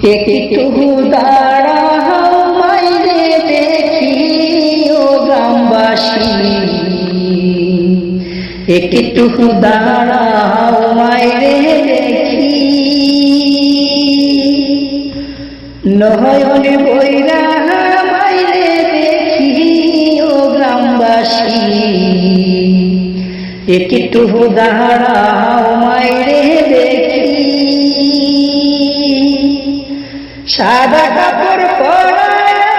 একটু দাঁড়াও মাইরে দেখি ও গ্রামবাসী, একটু দাঁড়াও মাইরে দেখি, নয়ন বইরা মাইরে দেখি ও গ্রামবাসী, একটু দাঁড়াও মাইরে দেখি। সাদা কাপড় পরায়া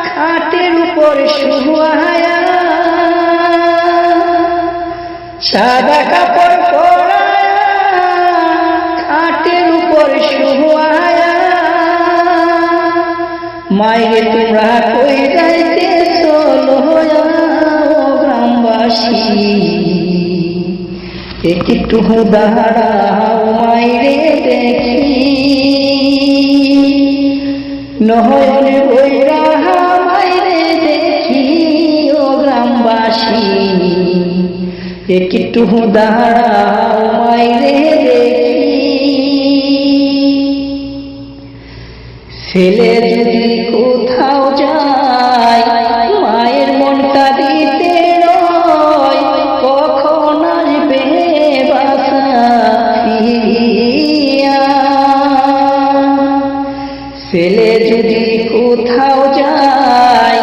খাটের উপর শুয়ায়া, সাদা কাপড় পরায়া খাটের উপর শুয়ায়া, মাইরে তোমরা কই যাইতেছ লয়া ও গ্রামবাসী, একটু দাঁড়াও মাইরে দেখি, নয়ন বইরা মাইরে দেখি ও গ্রামবাসী, একটু দাঁড়াও মাইরে দেখি। ছেলে যদি কোথাও যায় মায়ের মনটা দিতে রয়, কখন আসবে বাসা ফিরিয়া। ছেলে যদি কোথাও যায়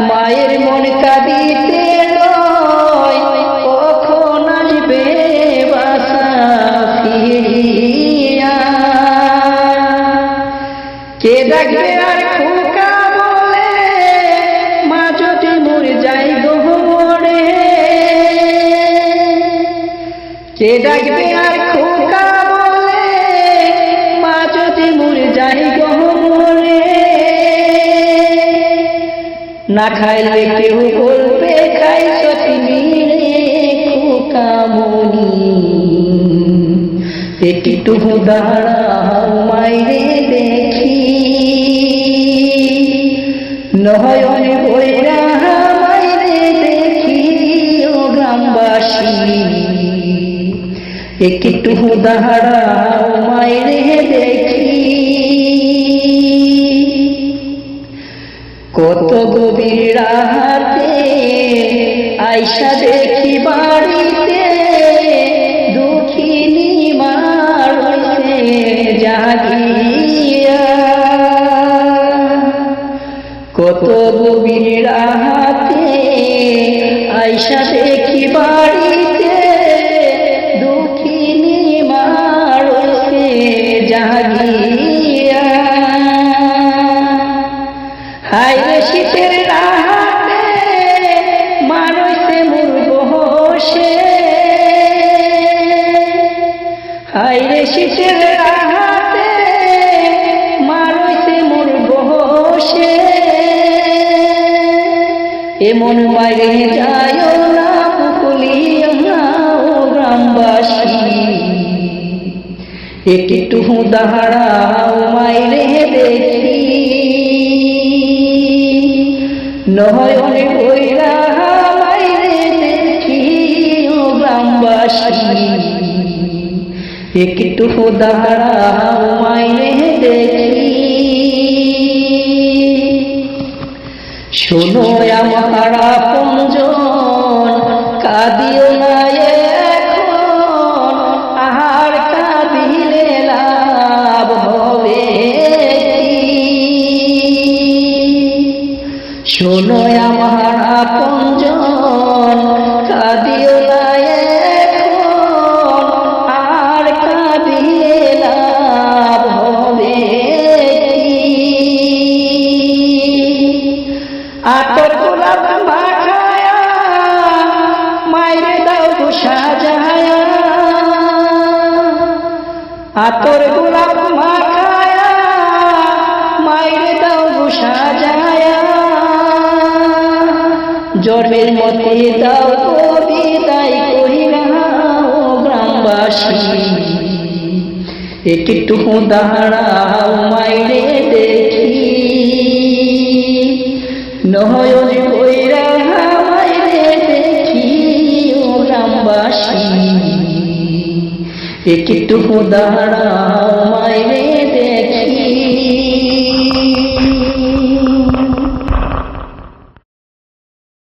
মায়ের মন কাঁদিতে রয়, কখন আসবে বাসা ফিরিয়া। কে ডাকবে আর খোকা বলে মা যদি মরে যাই গো মরে, কে ডাকবে আর খোকা বলে মা যদি মরে যাই গো মরে। না খাইলে কেউ বলবে খাইছ তুমি রে খোকামণি, একটু দাঁড়াও মাইরে দেখি, নয়ন বইরা মাইরে দেখি ও গ্রামবাসী, একটু দাঁড়াও মাইরে দেখি। কত গভীর রাতে আইসা দেখি বাড়িতে, দুঃখিনী মার জাগিয়া। কত গভীর রাতে আইসা দেখি বাড়িতে, দুঃখিনী মার জাগিয়া। হায়রে শীতের রাতে মানুষে মুরগ বসে, হায়রে শীতের রাতে মানুষে মুরগ বসে। এমন মাইরে যায় না পুকুলিয়া ও গ্রামবাসী, একটু দাঁড়াও মাইরে দেখি, নয়ন বইরা মাইরে দেখি ও গ্রামবাসী, একটু দাঁড়াও মাইরে দেখি। শোনো আমার আপনজন কাঁদিও না এখন, আর কাঁদিলে লাভ হবে কি। শোনো আমার আপনজন কাঁদিও না এখন, আর কাঁদিলে লাভ হবে কি। আতর গোলাপ মাখায়া মাইরে দাও গো সাজায়া, আতর গোলাপ মাখায়া মাইরে দাও গো সাজায়া। জন্মের মতে দাও গো বিদায় কইরা ও গ্রামবাসী, একটু দাঁড়াও মাইরে দেখি, নয়ন বইরা মাইরে দেখি ও গ্রামবাসী, একটু দাঁড়াও